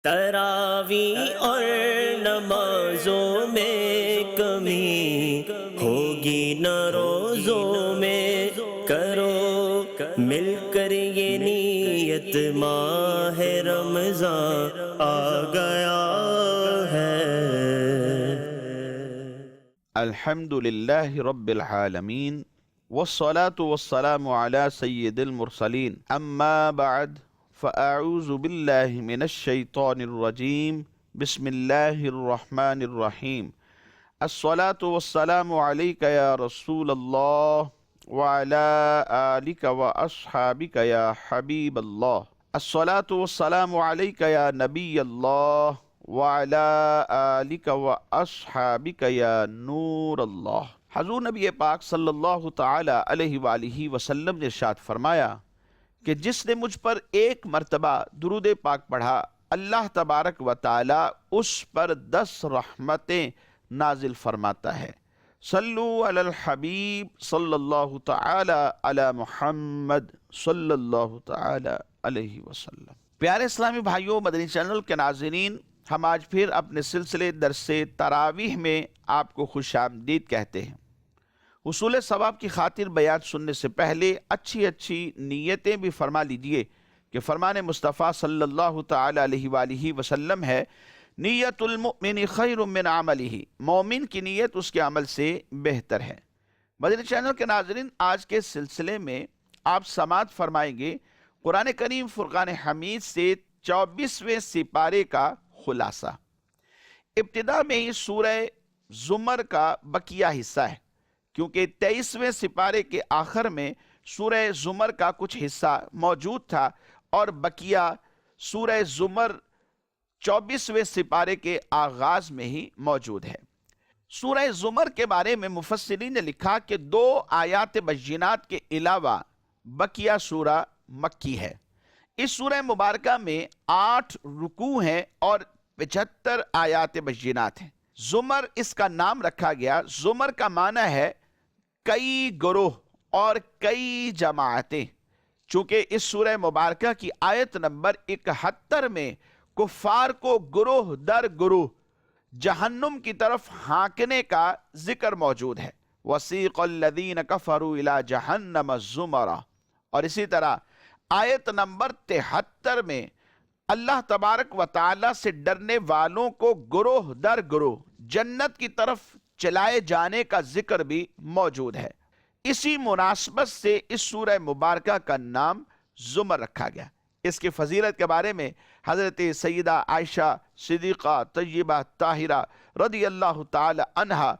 تراوی اور نمازوں میں کمی ہوگی نہ روزوں میں، کرو مل کر یہ نیت، ماہ رمضان آ گیا ہے۔ الحمد للہ رب العالمین والصلاة والسلام علی سید المرسلین، اما بعد فاعوذ باللہ من الشیطان الرجیم، بسم اللہ الرحمن الرحیم۔ الصلاة والسلام علیک یا رسول اللہ وعلی آلک واصحابک یا حبیب اللہ۔ الصلاة والسلام علیک یا نبی اللہ وعلی آلک واصحابک یا نور اللہ۔ حضور نبی پاک صلی اللہ تعالی علیہ وآلہ وسلم نے ارشاد فرمایا کہ جس نے مجھ پر ایک مرتبہ درود پاک پڑھا، اللہ تبارک و تعالی اس پر 10 رحمتیں نازل فرماتا ہے۔ صلو علی الحبیب صلی اللہ تعالی علی محمد صلی اللہ تعالی علیہ وسلم۔ پیارے اسلامی بھائیوں، مدنی چینل کے ناظرین، ہم آج پھر اپنے سلسلے درس تراویح میں آپ کو خوش آمدید کہتے ہیں۔ حصول ثواب کی خاطر بیان سننے سے پہلے اچھی نیتیں بھی فرما لیجئے کہ فرمان مصطفیٰ صلی اللہ تعالی علیہ وآلہ وسلم ہے، نیت المؤمن خیر من عملہ، مومن کی نیت اس کے عمل سے بہتر ہے۔ مدنی چینل کے ناظرین، آج کے سلسلے میں آپ سماعت فرمائیں گے قرآن کریم فرقان حمید سے 24ویں سپارے کا خلاصہ۔ ابتدا میں ہی سورہ زمر کا بقیہ حصہ ہے، کیونکہ 23ویں سپارے کے آخر میں سورہ زمر کا کچھ حصہ موجود تھا اور بقیہ سورہ زمر 24ویں سپارے کے آغاز میں ہی موجود ہے۔ سورہ زمر کے بارے میں مفسرین نے لکھا کہ 2 آیات بینات کے علاوہ بقیہ سورہ مکی ہے۔ اس سورہ مبارکہ میں 8 رکوع ہیں اور 75 آیات بینات ہیں۔ زمر اس کا نام رکھا گیا۔ زمر کا معنی ہے کئی گروہ اور کئی جماعتیں، چونکہ اس سورہ مبارکہ کی آیت نمبر 71 میں کفار کو گروہ در گروہ جہنم کی طرف ہانکنے کا ذکر موجود ہے۔ وَسِيقَ الَّذِينَ كَفَرُوا إِلَىٰ جَهَنَّمَ زُمَرًا، اور اسی طرح آیت نمبر 73 میں اللہ تبارک و تعالی سے ڈرنے والوں کو گروہ در گروہ جنت کی طرف چلائے جانے کا ذکر بھی موجود ہے۔ اسی مناسبت سے اس سورہ مبارکہ کا نام زمر رکھا گیا۔ اس کی فضیلت کے بارے میں حضرت سیدہ عائشہ صدیقہ طیبہ طاہرہ رضی اللہ تعالی عنہا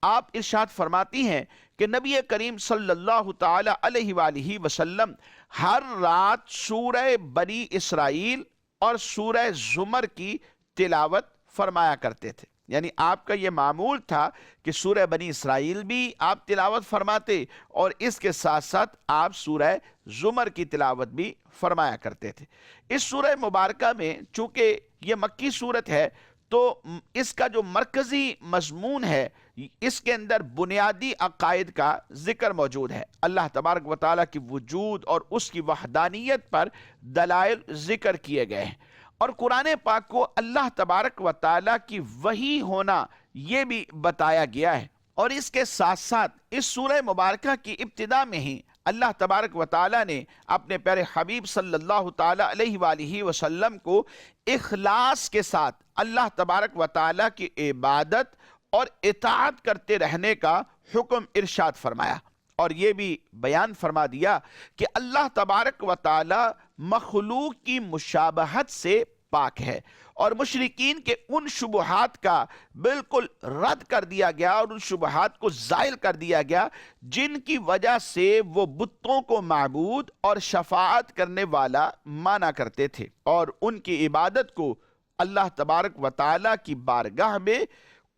آپ ارشاد فرماتی ہیں کہ نبی کریم صلی اللہ تعالی علیہ وآلہ وسلم ہر رات سورہ بنی اسرائیل اور سورہ زمر کی تلاوت فرمایا کرتے تھے۔ یعنی آپ کا یہ معمول تھا کہ سورہ بنی اسرائیل بھی آپ تلاوت فرماتے اور اس کے ساتھ ساتھ آپ سورہ زمر کی تلاوت بھی فرمایا کرتے تھے۔ اس سورہ مبارکہ میں چونکہ یہ مکی صورت ہے تو اس کا جو مرکزی مضمون ہے، اس کے اندر بنیادی عقائد کا ذکر موجود ہے۔ اللہ تبارک و تعالیٰ کی وجود اور اس کی وحدانیت پر دلائل ذکر کیے گئے ہیں، اور قرآن پاک کو اللہ تبارک و تعالیٰ کی وحی ہونا یہ بھی بتایا گیا ہے۔ اور اس کے ساتھ ساتھ اس سورہ مبارکہ کی ابتدا میں ہی اللہ تبارک و تعالیٰ نے اپنے پیارے حبیب صلی اللہ تعالیٰ علیہ وآلہ وسلم کو اخلاص کے ساتھ اللہ تبارک و تعالیٰ کی عبادت اور اطاعت کرتے رہنے کا حکم ارشاد فرمایا، اور یہ بھی بیان فرما دیا کہ اللہ تبارک و تعالی مخلوق کی مشابہت سے پاک ہے، اور مشرکین کے ان شبہات کا بالکل رد کر دیا گیا اور ان شبہات کو زائل کر دیا گیا جن کی وجہ سے وہ بتوں کو معبود اور شفاعت کرنے والا مانا کرتے تھے، اور ان کی عبادت کو اللہ تبارک و تعالی کی بارگاہ میں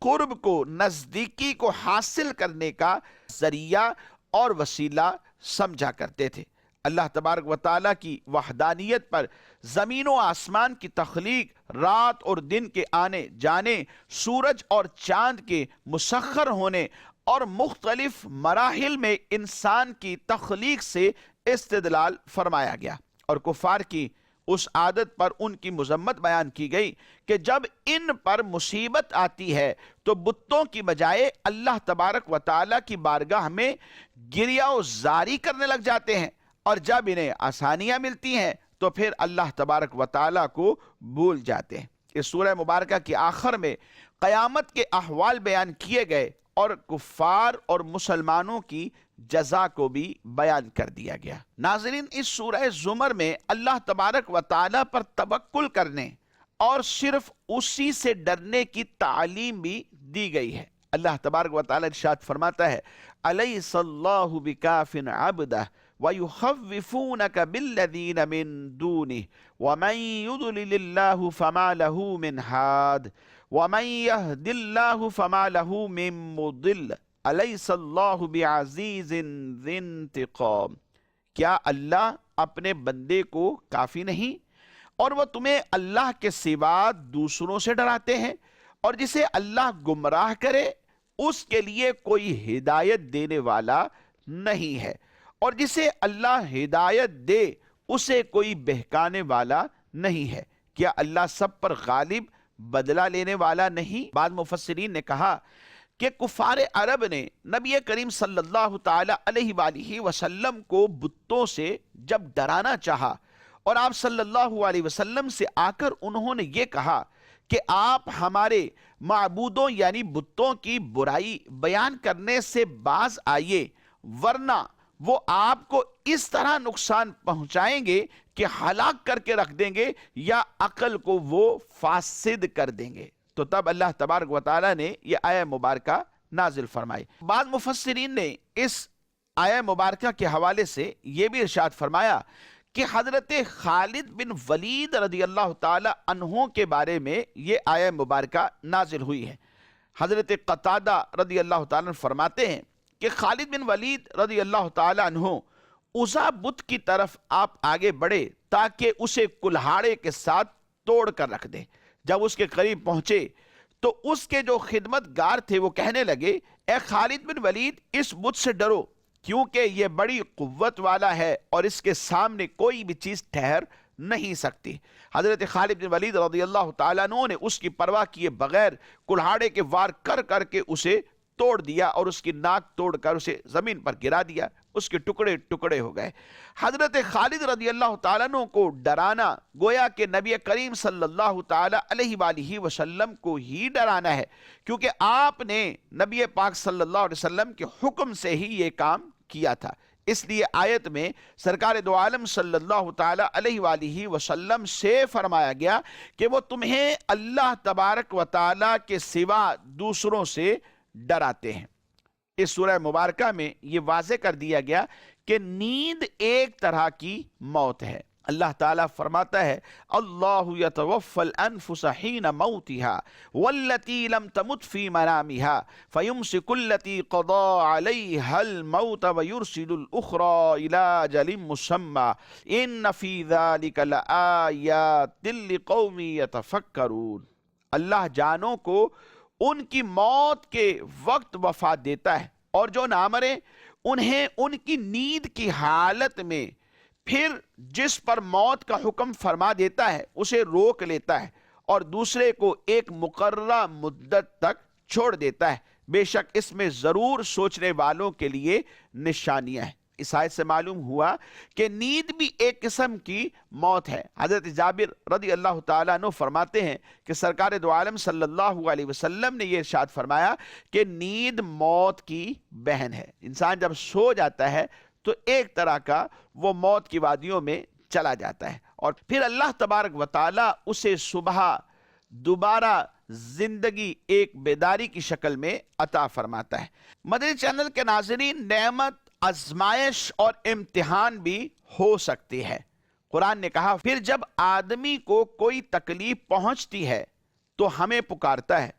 قرب کو، نزدیکی کو حاصل کرنے کا ذریعہ اور وسیلہ سمجھا کرتے تھے۔ اللہ تبارک و تعالیٰ کی وحدانیت پر زمین و آسمان کی تخلیق، رات اور دن کے آنے جانے، سورج اور چاند کے مسخر ہونے اور مختلف مراحل میں انسان کی تخلیق سے استدلال فرمایا گیا، اور کفار کی اس عادت پر ان کی مذمت بیان کی گئی کہ جب ان پر مصیبت آتی ہے تو بتوں کی بجائے اللہ تبارک و تعالیٰ کی بارگاہ میں گریہ و زاری کرنے لگ جاتے ہیں، اور جب انہیں آسانیاں ملتی ہیں تو پھر اللہ تبارک و تعالیٰ کو بھول جاتے ہیں۔ اس سورہ مبارکہ کے آخر میں قیامت کے احوال بیان کیے گئے اور کفار اور مسلمانوں کی جزا کو بھی بیان کر دیا گیا۔ ناظرین، اس سورہ زمر میں اللہ تبارک و تعالیٰ پر توکل کرنے اور صرف اسی سے ڈرنے کی تعلیم بھی دی گئی ہے۔ اللہ تبارک و تعالیٰ ارشاد فرماتا ہے الیس اللہ بکاف عبدہ وَيُخَوِّفُونَكَ بِالَّذِينَ مِن دُونِهِ وَمَن يُضْلِلِ اللَّهُ فَمَا لَهُ مِنْ هَادٍ وَمَن يَهْدِ اللَّهُ فَمَا لَهُ مِن مُضِلٍّ أَلَيْسَ اللَّهُ بِعَزِيزٍ ذِي انتقام۔ کیا اللہ اپنے بندے کو کافی نہیں اور وہ تمہیں اللہ کے سوا دوسروں سے ڈراتے ہیں، اور جسے اللہ گمراہ کرے اس کے لیے کوئی ہدایت دینے والا نہیں ہے، اور جسے اللہ ہدایت دے اسے کوئی بہکانے والا نہیں ہے۔ کیا اللہ سب پر غالب بدلہ لینے والا نہیں؟ بعض مفسرین نے کہا کہ کفار عرب نے نبی کریم صلی اللہ تعالی علیہ وآلہ وسلم کو بتوں سے جب ڈرانا چاہا، اور آپ صلی اللہ علیہ وسلم سے آ کر انہوں نے یہ کہا کہ آپ ہمارے معبودوں یعنی بتوں کی برائی بیان کرنے سے باز آئیے، ورنہ وہ آپ کو اس طرح نقصان پہنچائیں گے کہ ہلاک کر کے رکھ دیں گے یا عقل کو وہ فاسد کر دیں گے۔ تو تب اللہ تبارک و تعالیٰ نے یہ آیہ مبارکہ نازل فرمائی۔ بعض مفسرین نے اس آیہ مبارکہ کے حوالے سے یہ بھی ارشاد فرمایا کہ حضرت خالد بن ولید رضی اللہ تعالی عنہ کے بارے میں یہ آیہ مبارکہ نازل ہوئی ہے۔ حضرت قتادہ رضی اللہ تعالیٰ عنہ فرماتے ہیں کہ خالد بن ولید رضی اللہ تعالی عنہ عزا بت کی طرف آپ آگے بڑھے تاکہ اسے کلہاڑے کے ساتھ توڑ کر رکھ دے۔ جب اس کے قریب پہنچے تو اس کے جو خدمت گار تھے وہ کہنے لگے اے خالد بن ولید، اس بت سے ڈرو کیونکہ یہ بڑی قوت والا ہے اور اس کے سامنے کوئی بھی چیز ٹھہر نہیں سکتی۔ حضرت خالد بن ولید رضی اللہ تعالیٰ عنہ نے اس کی پرواہ کیے بغیر کلہاڑے کے وار کر کر کے اسے توڑ دیا اور اس کی ناک توڑ کر اسے زمین پر گرا دیا، اس کے ٹکڑے ٹکڑے ہو گئے۔ حضرت خالد رضی اللہ تعالیٰ عنہ کو ڈرانا گویا کہ نبی کریم صلی اللہ تعالیٰ علیہ وآلہ وسلم کو ہی ڈرانا ہے، کیونکہ آپ نے نبی پاک صلی اللہ علیہ وسلم کے حکم سے ہی یہ کام کیا تھا۔ اس لیے آیت میں سرکار دو عالم صلی اللہ تعالیٰ علیہ وآلہ وسلم سے فرمایا گیا کہ وہ تمہیں اللہ تبارک و تعالیٰ کے سوا دوسروں سے ڈراتے ہیں۔ اس سورہ مبارکہ میں یہ واضح کر دیا گیا کہ نیند ایک طرح کی موت ہے۔ اللہ تعالیٰ فرماتا ہے اللہ یتوفی الانفس حین موتها والتی لم تمت فی منامها فیمسک التی قضا علیها الموت ویرسل الاخرى الى اجل مسمى ان فی ذلک لآیات لقوم یتفکرون۔ اللہ جانوں کو ان کی موت کے وقت وفات دیتا ہے، اور جو نہ مرے انہیں ان کی نیند کی حالت میں پھر جس پر موت کا حکم فرما دیتا ہے اسے روک لیتا ہے اور دوسرے کو ایک مقررہ مدت تک چھوڑ دیتا ہے۔ بے شک اس میں ضرور سوچنے والوں کے لیے نشانیاں ہیں۔ اس آیت سے معلوم ہوا کہ نیند بھی ایک قسم کی موت ہے۔ حضرت جابر رضی اللہ تعالیٰ عنہ فرماتے ہیں کہ سرکار دو عالم صلی اللہ علیہ وسلم نے یہ ارشاد فرمایا کہ نیند موت کی بہن ہے۔ انسان جب سو جاتا ہے تو ایک طرح کا وہ موت کی وادیوں میں چلا جاتا ہے، اور پھر اللہ تبارک و تعالیٰ اسے صبح دوبارہ زندگی ایک بیداری کی شکل میں عطا فرماتا ہے۔ مدنی چینل کے ناظرین، نعمت، آزمائش اور امتحان بھی ہو سکتی ہے۔ قرآن نے کہا پھر جب آدمی کو کوئی تکلیف پہنچتی ہے تو ہمیں پکارتا ہے،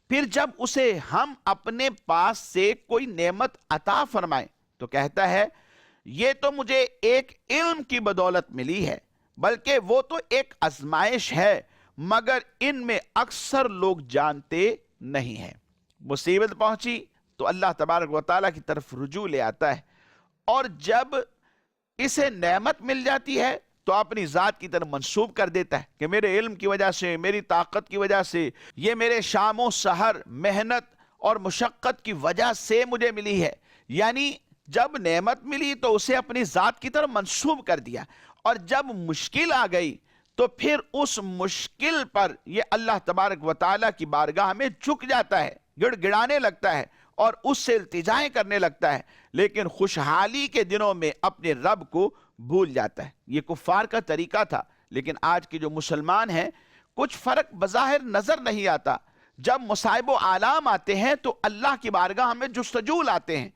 پھر جب اسے ہم اپنے پاس سے کوئی نعمت عطا فرمائیں تو کہتا ہے یہ تو مجھے ایک علم کی بدولت ملی ہے، بلکہ وہ تو ایک آزمائش ہے، مگر ان میں اکثر لوگ جانتے نہیں ہیں۔ مصیبت پہنچی تو اللہ تبارک و تعالیٰ کی طرف رجوع لے آتا ہے، اور جب اسے نعمت مل جاتی ہے تو اپنی ذات کی طرف منسوب کر دیتا ہے کہ میرے علم کی وجہ سے، میری طاقت کی وجہ سے، یہ میرے شام و سحر محنت اور مشقت کی وجہ سے مجھے ملی ہے. یعنی جب نعمت ملی تو اسے اپنی ذات کی طرف منسوب کر دیا، اور جب مشکل آ گئی تو پھر اس مشکل پر یہ اللہ تبارک و تعالیٰ کی بارگاہ میں جھک جاتا ہے، گڑ گڑانے لگتا ہے اور اس سے التجائیں کرنے لگتا ہے، لیکن خوشحالی کے دنوں میں اپنے رب کو بھول جاتا ہے. یہ کفار کا طریقہ تھا، لیکن آج کے جو مسلمان ہیں کچھ فرق بظاہر نظر نہیں آتا. جب مصائب و آلام آتے ہیں تو اللہ کی بارگاہ میں جستجو لاتے ہیں،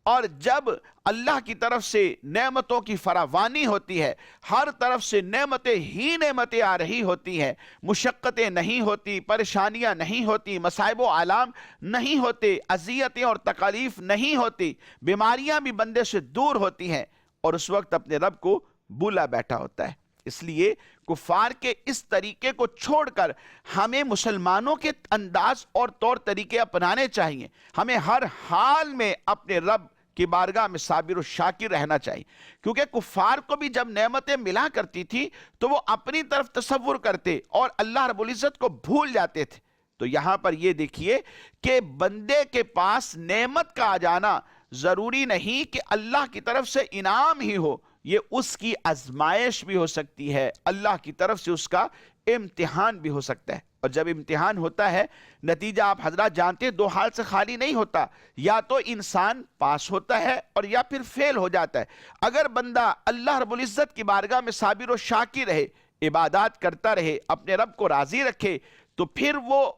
اور جب اللہ کی طرف سے نعمتوں کی فراوانی ہوتی ہے، ہر طرف سے نعمتیں ہی نعمتیں آ رہی ہوتی ہیں، مشقتیں نہیں ہوتی، پریشانیاں نہیں ہوتی، مصائب و آلام نہیں ہوتے، اذیتیں اور تکالیف نہیں ہوتی، بیماریاں بھی بندے سے دور ہوتی ہیں، اور اس وقت اپنے رب کو بھولا بیٹھا ہوتا ہے. اس لیے کفار کے اس طریقے کو چھوڑ کر ہمیں مسلمانوں کے انداز اور طور طریقے اپنانے چاہیے. ہمیں ہر حال میں اپنے رب کی بارگاہ میں صابر و شاکر رہنا چاہیے، کیونکہ کفار کو بھی جب نعمتیں ملا کرتی تھی تو وہ اپنی طرف تصور کرتے اور اللہ رب العزت کو بھول جاتے تھے. تو یہاں پر یہ دیکھیے کہ بندے کے پاس نعمت کا آ جانا ضروری نہیں کہ اللہ کی طرف سے انعام ہی ہو، یہ اس کی آزمائش بھی ہو سکتی ہے، اللہ کی طرف سے اس کا امتحان بھی ہو سکتا ہے. اور جب امتحان ہوتا ہے نتیجہ آپ حضرات جانتے ہیں دو حال سے خالی نہیں ہوتا، یا تو انسان پاس ہوتا ہے اور یا پھر فیل ہو جاتا ہے. اگر بندہ اللہ رب العزت کی بارگاہ میں صابر و شاکر رہے، عبادات کرتا رہے، اپنے رب کو راضی رکھے، تو پھر وہ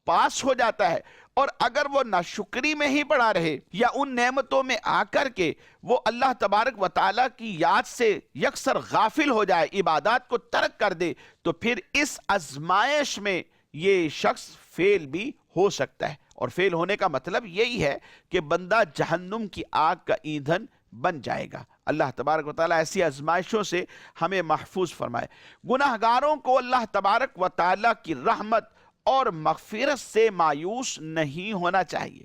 پاس ہو جاتا ہے. اور اگر وہ ناشکری میں ہی پڑا رہے یا ان نعمتوں میں آ کر کے وہ اللہ تبارک و تعالیٰ کی یاد سے یکسر غافل ہو جائے، عبادات کو ترک کر دے، تو پھر اس آزمائش میں یہ شخص فیل بھی ہو سکتا ہے. اور فیل ہونے کا مطلب یہی ہے کہ بندہ جہنم کی آگ کا ایندھن بن جائے گا. اللہ تبارک و تعالیٰ ایسی آزمائشوں سے ہمیں محفوظ فرمائے. گناہگاروں کو اللہ تبارک و تعالیٰ کی رحمت اور مغفرت سے مایوس نہیں ہونا چاہیے.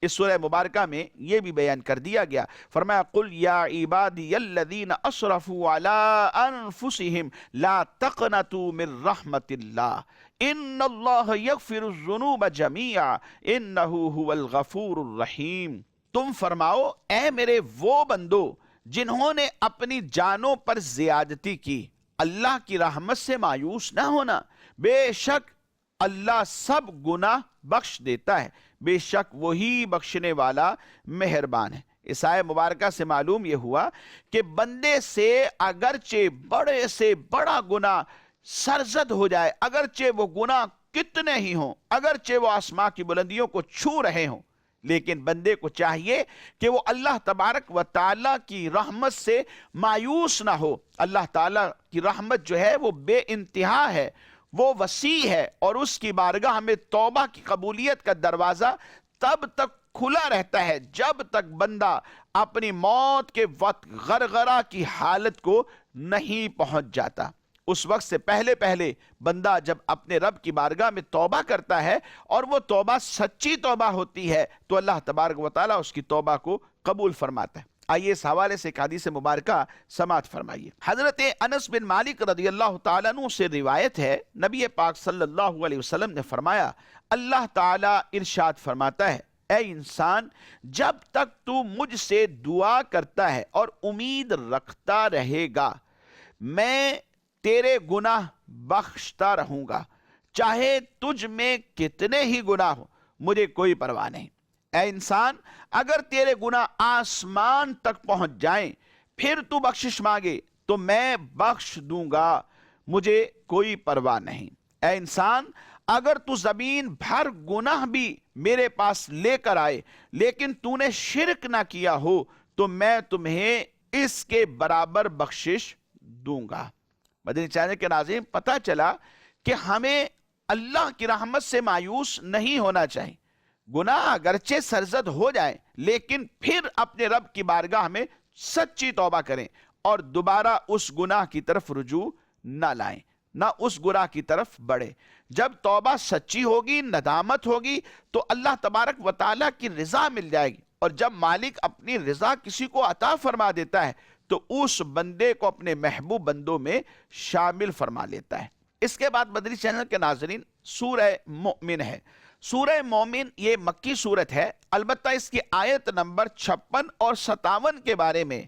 اس سورہ مبارکہ میں یہ بھی بیان کر دیا گیا. فرمایا قل یا عبادی الذین اسرفوا علی انفسہم لا تقنطوا من رحمت اللہ ان اللہ یغفر الذنوب جمیعا انہ هو الغفور الرحیم. تم فرماؤ اے میرے وہ بندو جنہوں نے اپنی جانوں پر زیادتی کی، اللہ کی رحمت سے مایوس نہ ہونا. بے شک اللہ سب گناہ بخش دیتا ہے، بے شک وہی بخشنے والا مہربان ہے. اس آیت مبارکہ سے معلوم یہ ہوا کہ بندے سے اگرچہ بڑے سے بڑا گناہ سرزد ہو جائے، اگرچہ وہ گناہ کتنے ہی ہوں، اگرچہ وہ آسمان کی بلندیوں کو چھو رہے ہوں، لیکن بندے کو چاہیے کہ وہ اللہ تبارک و تعالیٰ کی رحمت سے مایوس نہ ہو. اللہ تعالیٰ کی رحمت جو ہے وہ بے انتہا ہے، وہ وسیع ہے، اور اس کی بارگاہ میں توبہ کی قبولیت کا دروازہ تب تک کھلا رہتا ہے جب تک بندہ اپنی موت کے وقت غرغرہ کی حالت کو نہیں پہنچ جاتا. اس وقت سے پہلے پہلے بندہ جب اپنے رب کی بارگاہ میں توبہ کرتا ہے اور وہ توبہ سچی توبہ ہوتی ہے تو اللہ تبارک و تعالیٰ اس کی توبہ کو قبول فرماتا ہے. آئیے اس حوالے سے ایک حدیث مبارکہ سماعت فرمائیے. حضرت انس بن مالک رضی اللہ تعالیٰ عنہ سے روایت ہے، نبی پاک صلی اللہ علیہ وسلم نے فرمایا، اللہ تعالیٰ ارشاد فرماتا ہے، اے انسان جب تک تو مجھ سے دعا کرتا ہے اور امید رکھتا رہے گا میں تیرے گناہ بخشتا رہوں گا، چاہے تجھ میں کتنے ہی گناہ ہو، مجھے کوئی پرواہ نہیں. اے انسان اگر تیرے گناہ آسمان تک پہنچ جائیں پھر تو بخشش مانگے تو میں بخش دوں گا، مجھے کوئی پرواہ نہیں. اے انسان اگر تو زمین بھر گناہ بھی میرے پاس لے کر آئے لیکن تو نے شرک نہ کیا ہو تو میں تمہیں اس کے برابر بخشش دوں گا. مدنی چینل کے ناظرین، پتہ چلا کہ ہمیں اللہ کی رحمت سے مایوس نہیں ہونا چاہیے. گناہ اگرچہ سرزد ہو جائیں لیکن پھر اپنے رب کی بارگاہ میں سچی توبہ کریں اور دوبارہ اس گناہ کی طرف رجوع نہ لائیں، نہ اس گناہ کی طرف بڑھے. جب توبہ سچی ہوگی، ندامت ہوگی تو اللہ تبارک و تعالیٰ کی رضا مل جائے گی. اور جب مالک اپنی رضا کسی کو عطا فرما دیتا ہے تو اس بندے کو اپنے محبوب بندوں میں شامل فرما لیتا ہے۔ اس کے بعد مدنی چینل کے ناظرین سورہ مومن ہے۔ سورہ مومن یہ مکی سورت ہے، البتہ اس کی آیت نمبر 56 اور 57 کے بارے میں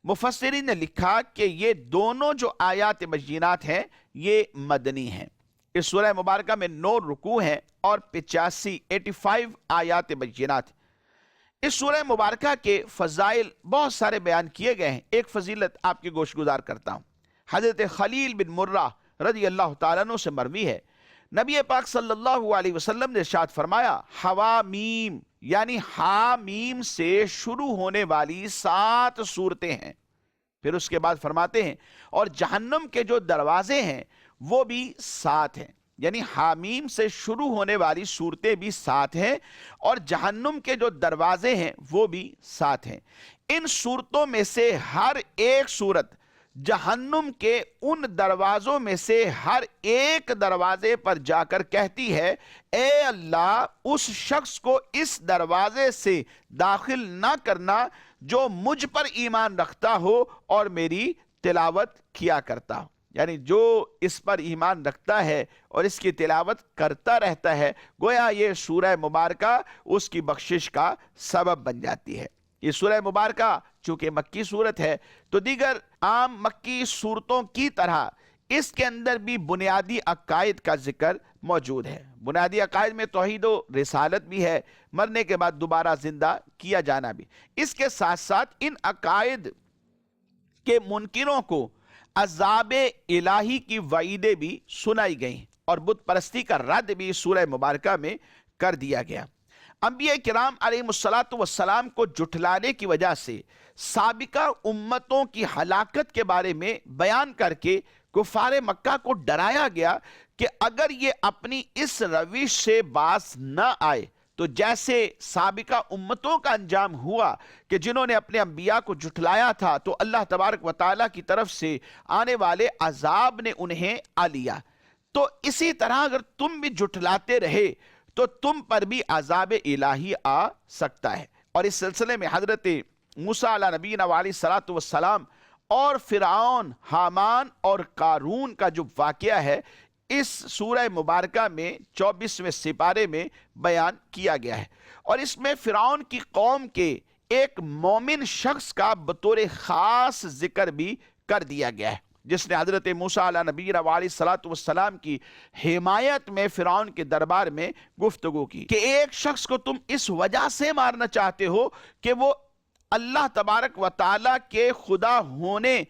مفسرین نے لکھا کہ یہ دونوں جو آیات بینات ہیں یہ مدنی ہیں۔ اس سورہ مبارکہ میں 9 رکوع ہیں اور 85 آیات بینات۔ اس سورہ مبارکہ کے فضائل بہت سارے بیان کیے گئے ہیں۔ ایک فضیلت آپ کی گوش گزار کرتا ہوں۔ حضرت خلیل بن مرہ رضی اللہ تعالیٰ عنہ سے مروی ہے، نبی پاک صلی اللہ علیہ وسلم نے ارشاد فرمایا، حوامیم یعنی حامیم سے شروع ہونے والی 7 سورتیں ہیں۔ پھر اس کے بعد فرماتے ہیں اور جہنم کے جو دروازے ہیں وہ بھی 7 ہیں، یعنی حامیم سے شروع ہونے والی صورتیں بھی 7 ہیں اور جہنم کے جو دروازے ہیں وہ بھی 7 ہیں۔ ان صورتوں میں سے ہر ایک صورت جہنم کے ان دروازوں میں سے ہر ایک دروازے پر جا کر کہتی ہے، اے اللہ اس شخص کو اس دروازے سے داخل نہ کرنا جو مجھ پر ایمان رکھتا ہو اور میری تلاوت کیا کرتا ہو۔ یعنی جو اس پر ایمان رکھتا ہے اور اس کی تلاوت کرتا رہتا ہے، گویا یہ سورہ مبارکہ اس کی بخشش کا سبب بن جاتی ہے۔ یہ سورہ مبارکہ چونکہ مکی صورت ہے تو دیگر عام مکی صورتوں کی طرح اس کے اندر بھی بنیادی عقائد کا ذکر موجود ہے۔ بنیادی عقائد میں توحید و رسالت بھی ہے، مرنے کے بعد دوبارہ زندہ کیا جانا بھی۔ اس کے ساتھ ساتھ ان عقائد کے منکروں کو عذاب الہی کی وعیدیں بھی سنائی گئیں اور بت پرستی کا رد بھی سورہ مبارکہ میں کر دیا گیا۔ انبیاء کرام علیہ السلام کو جھٹلانے کی وجہ سے سابقہ امتوں کی ہلاکت کے بارے میں بیان کر کے کفار مکہ کو ڈرایا گیا کہ اگر یہ اپنی اس روش سے باز نہ آئے تو جیسے سابقہ امتوں کا انجام ہوا کہ جنہوں نے اپنے انبیاء کو جھٹلایا تھا تو اللہ تبارک و تعالیٰ کی طرف سے آنے والے عذاب نے انہیں آ لیا، تو اسی طرح اگر تم بھی جھٹلاتے رہے تو تم پر بھی عذاب الہی آ سکتا ہے۔ اور اس سلسلے میں حضرت موسیٰ علیہ نبینا علیہ السلام اور فرعون، حامان اور قارون کا جو واقعہ ہے اس سورہ مبارکہ میں 24ویں سپارے میں بیان کیا گیا ہے، اور اس میں فرعون کی قوم کے ایک مومن شخص کا بطور خاص ذکر بھی کر دیا گیا ہے، جس نے حضرت موسیٰ علیہ نبینا علیہ السلام کی حمایت میں فرعون کے دربار میں گفتگو کی کہ ایک شخص کو تم اس وجہ سے مارنا چاہتے ہو کہ وہ اللہ تبارک و تعالیٰ کے خدا ہونے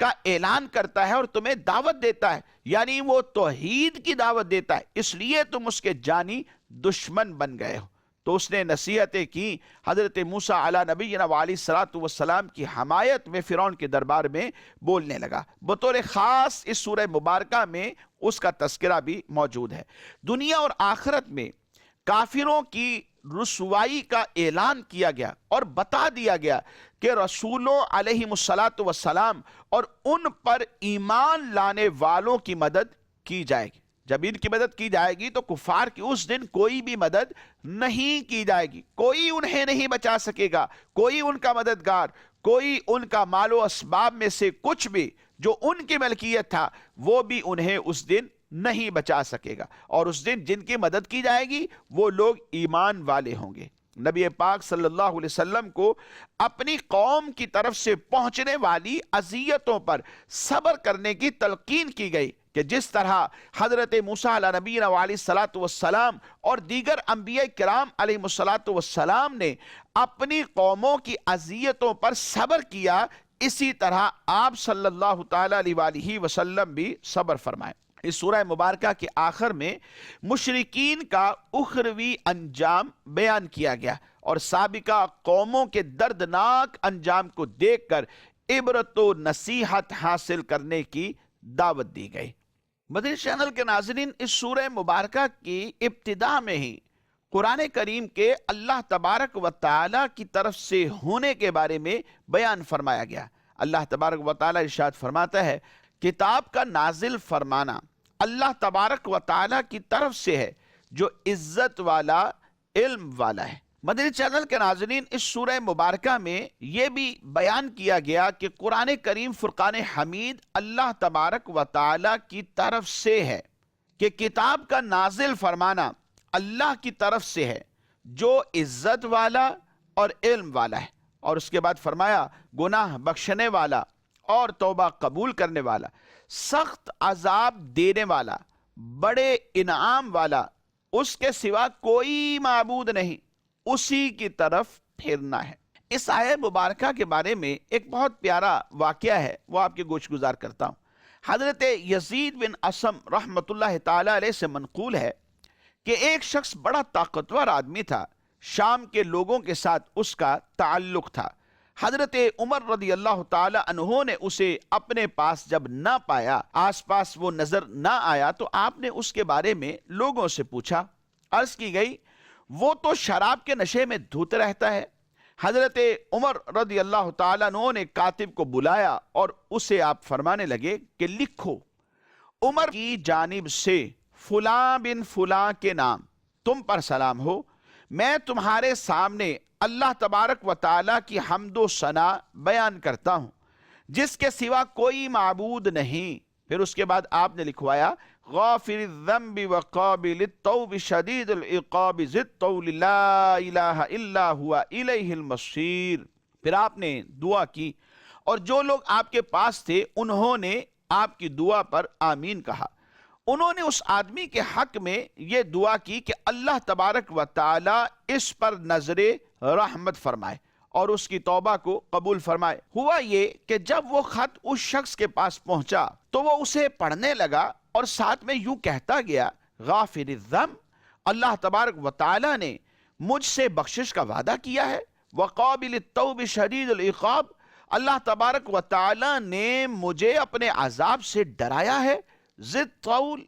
کا اعلان کرتا ہے اور تمہیں دعوت دیتا ہے، یعنی وہ توحید کی دعوت دیتا ہے، اس لیے تم اس کے جانی دشمن بن گئے ہو۔ تو اس نے نصیحتیں کی، حضرت موسیٰ علیہ نبینا علیہ السلام کی حمایت میں فرعون کے دربار میں بولنے لگا۔ بطور خاص اس سورہ مبارکہ میں اس کا تذکرہ بھی موجود ہے۔ دنیا اور آخرت میں کافروں کی رسوائی کا اعلان کیا گیا اور بتا دیا گیا کہ رسولوں علیہ السلام اور ان پر ایمان لانے والوں کی مدد کی جائے گی۔ جب ان کی مدد کی جائے گی تو کفار کی اس دن کوئی بھی مدد نہیں کی جائے گی، کوئی انہیں نہیں بچا سکے گا، کوئی ان کا مددگار، کوئی ان کا مال و اسباب میں سے کچھ بھی جو ان کی ملکیت تھا وہ بھی انہیں اس دن نہیں بچا سکے گا، اور اس دن جن کی مدد کی جائے گی وہ لوگ ایمان والے ہوں گے۔ نبی پاک صلی اللہ علیہ وسلم کو اپنی قوم کی طرف سے پہنچنے والی اذیتوں پر صبر کرنے کی تلقین کی گئی کہ جس طرح حضرت موسیٰ علیہ نبینا علیہ السلام اور دیگر انبیاء کرام علیہ السلام نے اپنی قوموں کی اذیتوں پر صبر کیا، اسی طرح آپ صلی اللہ تعالیٰ علیہ وسلم بھی صبر فرمائیں۔ اس سورہ مبارکہ کے آخر میں مشرکین کا اخروی انجام بیان کیا گیا اور سابقہ قوموں کے دردناک انجام کو دیکھ کر عبرت و نصیحت حاصل کرنے کی دعوت دی گئی۔ مدنی چینل کے ناظرین، اس سورہ مبارکہ کی ابتدا میں ہی قرآن کریم کے اللہ تبارک و تعالیٰ کی طرف سے ہونے کے بارے میں بیان فرمایا گیا۔ اللہ تبارک و تعالیٰ ارشاد فرماتا ہے، کتاب کا نازل فرمانا اللہ تبارک و تعالیٰ کی طرف سے ہے جو عزت والا، علم والا ہے۔ مدنی چینل کے ناظرین، اس سورہ مبارکہ میں یہ بھی بیان کیا گیا کہ قرآن کریم فرقان حمید اللہ تبارک و تعالی کی طرف سے ہے، کہ کتاب کا نازل فرمانا اللہ کی طرف سے ہے جو عزت والا اور علم والا ہے، اور اس کے بعد فرمایا گناہ بخشنے والا اور توبہ قبول کرنے والا، سخت عذاب دینے والا، بڑے انعام والا، اس کے سوا کوئی معبود نہیں، اسی کی طرف پھرنا ہے۔ اس آیت مبارکہ کے بارے میں ایک بہت پیارا واقعہ ہے، وہ آپ کے گوش گزار کرتا ہوں۔ حضرت یزید بن اسم رحمت اللہ تعالی علیہ سے منقول ہے کہ ایک شخص بڑا طاقتور آدمی تھا، شام کے لوگوں کے ساتھ اس کا تعلق تھا۔ حضرت عمر رضی اللہ تعالی عنہ نے اسے اپنے پاس جب نہ پایا، آس پاس وہ نظر نہ آیا، تو آپ نے اس کے بارے میں لوگوں سے پوچھا۔ عرض کی گئی وہ تو شراب کے نشے میں دھوت رہتا ہے۔ حضرت عمر رضی اللہ تعالیٰ عنہ نے کاتب کو بلایا اور اسے آپ فرمانے لگے کہ لکھو، عمر کی جانب سے فلاں بن فلاں کے نام تم پر سلام ہو، میں تمہارے سامنے اللہ تبارک و تعالیٰ کی حمد و ثنا بیان کرتا ہوں جس کے سوا کوئی معبود نہیں۔ پھر اس کے بعد آپ نے لکھوایا غافر الذنب وقابل التوب شدید العقاب ذی الطول لا الہ الا ہوا الیہ المصیر۔ پھر آپ نے دعا کی اور جو لوگ آپ کے پاس تھے انہوں نے آپ کی دعا پر آمین کہا۔ انہوں نے اس آدمی کے حق میں یہ دعا کی کہ اللہ تبارک و تعالی اس پر نظر رحمت فرمائے اور اس کی توبہ کو قبول فرمائے۔ ہوا یہ کہ جب وہ خط اس شخص کے پاس پہنچا تو وہ اسے پڑھنے لگا اور ساتھ میں یوں کہتا گیا غافر الذنب، اللہ تبارک و تعالی نے مجھ سے بخشش کا وعدہ کیا ہے، وقابل التوب شدید العقاب، اللہ تبارک و تعالی نے مجھے اپنے عذاب سے ڈرایا ہے، ذی الطول،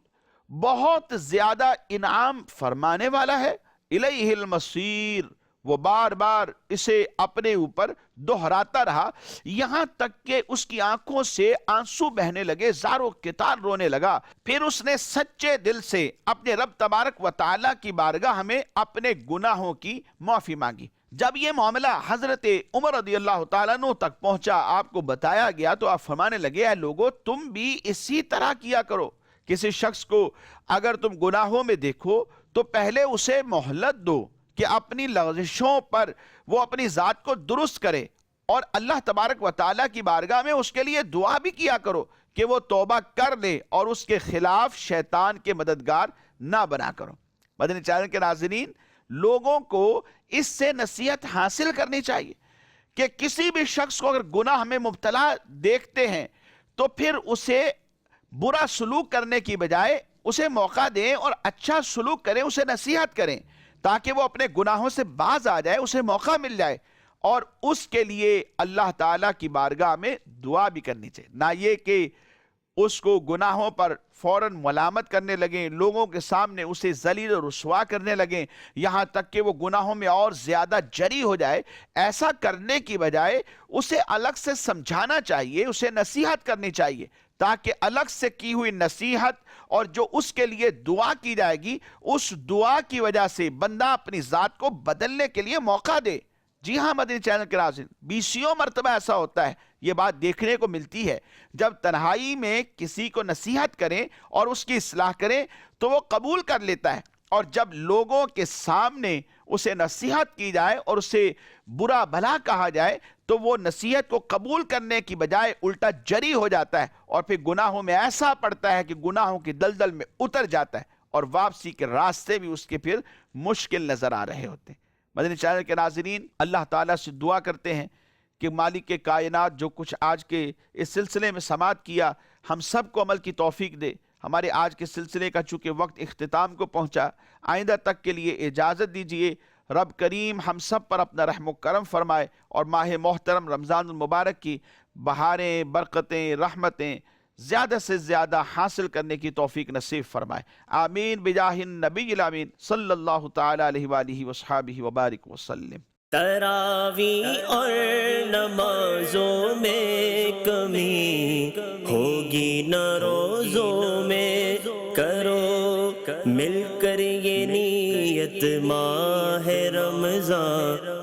بہت زیادہ انعام فرمانے والا ہے، الیہ المصیر، وہ بار بار اسے اپنے اوپر دہراتا رہا یہاں تک کہ اس کی آنکھوں سے آنسو بہنے لگے، زارو کتار رونے لگا۔ پھر اس نے سچے دل سے اپنے رب تبارک و تعالیٰ کی بارگاہ میں اپنے گناہوں کی معافی مانگی۔ جب یہ معاملہ حضرت عمر رضی اللہ تعالیٰ عنہ تک پہنچا، آپ کو بتایا گیا، تو آپ فرمانے لگے اے لوگو تم بھی اسی طرح کیا کرو۔ کسی شخص کو اگر تم گناہوں میں دیکھو تو پہلے اسے مہلت دو کہ اپنی لغزشوں پر وہ اپنی ذات کو درست کرے، اور اللہ تبارک و تعالیٰ کی بارگاہ میں اس کے لیے دعا بھی کیا کرو کہ وہ توبہ کر لے اور اس کے خلاف شیطان کے مددگار نہ بنا کرو۔ مدنی چینل کے ناظرین، لوگوں کو اس سے نصیحت حاصل کرنی چاہیے کہ کسی بھی شخص کو اگر گناہ میں مبتلا دیکھتے ہیں تو پھر اسے برا سلوک کرنے کی بجائے اسے موقع دیں اور اچھا سلوک کریں، اسے نصیحت کریں تاکہ وہ اپنے گناہوں سے باز آ جائے، اسے موقع مل جائے، اور اس کے لیے اللہ تعالیٰ کی بارگاہ میں دعا بھی کرنی چاہیے، نہ یہ کہ اس کو گناہوں پر فوراً ملامت کرنے لگیں، لوگوں کے سامنے اسے ذلیل و رسوا کرنے لگیں، یہاں تک کہ وہ گناہوں میں اور زیادہ جری ہو جائے۔ ایسا کرنے کی بجائے اسے الگ سے سمجھانا چاہیے، اسے نصیحت کرنی چاہیے، تاکہ الگ سے کی ہوئی نصیحت اور جو اس کے لیے دعا کی جائے گی، اس دعا کی وجہ سے بندہ اپنی ذات کو بدلنے کے لیے موقع دے۔ جی ہاں مدنی چینل کے ناظرین، بیسیوں مرتبہ ایسا ہوتا ہے، یہ بات دیکھنے کو ملتی ہے، جب تنہائی میں کسی کو نصیحت کریں اور اس کی اصلاح کریں تو وہ قبول کر لیتا ہے، اور جب لوگوں کے سامنے اسے نصیحت کی جائے اور اسے برا بھلا کہا جائے تو وہ نصیحت کو قبول کرنے کی بجائے الٹا جری ہو جاتا ہے اور پھر گناہوں میں ایسا پڑتا ہے کہ گناہوں کی دلدل میں اتر جاتا ہے اور واپسی کے راستے بھی اس کے پھر مشکل نظر آ رہے ہوتے ہیں۔ مدنی چینل کے ناظرین، اللہ تعالیٰ سے دعا کرتے ہیں کہ مالک کائنات جو کچھ آج کے اس سلسلے میں سماعت کیا، ہم سب کو عمل کی توفیق دے۔ ہمارے آج کے سلسلے کا چونکہ وقت اختتام کو پہنچا، آئندہ تک کے لیے اجازت دیجیے۔ رب کریم ہم سب پر اپنا رحم و کرم فرمائے اور ماہ محترم رمضان المبارک کی بہاریں، برکتیں، رحمتیں زیادہ سے زیادہ حاصل کرنے کی توفیق نصیب فرمائے۔ آمین بجاہ النبی الامین صلی اللہ تعالی علیہ وآلہ وصحبہ وبارک وسلم۔ تراویح اور نمازوں میں کمی ہوگی نہ روزوں میں، کرو مل کر یہ نیت فضیلت ماہ رمضان